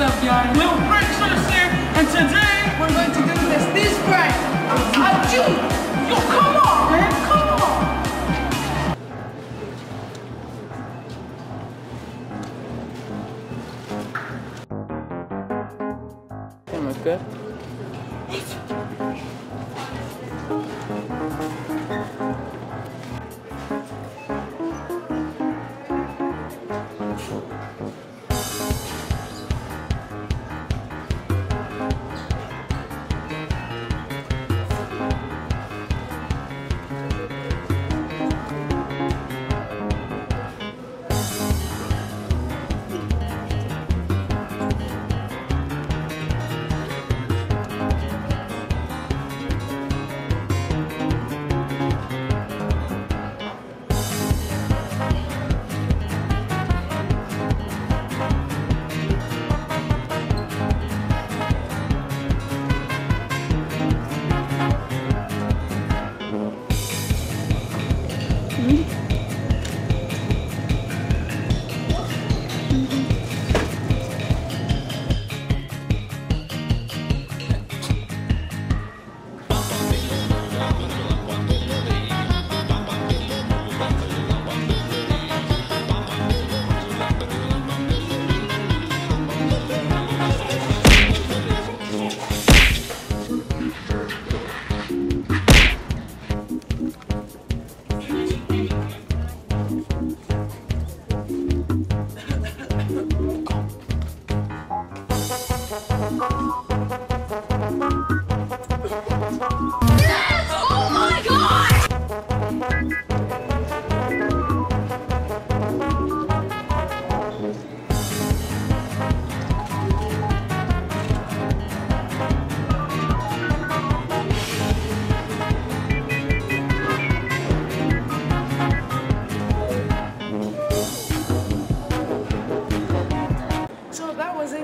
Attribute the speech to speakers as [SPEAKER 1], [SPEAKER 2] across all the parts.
[SPEAKER 1] up, guys? LittlePranksters here, and today we're going to do this prank. Achoo! Yo, come on, man, come on. Am I good?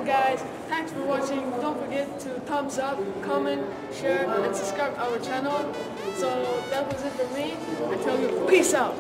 [SPEAKER 2] Guys, thanks for watching. Don't forget to thumbs up, comment, share, and subscribe to our channel. So that was it for me. I tell you, peace out.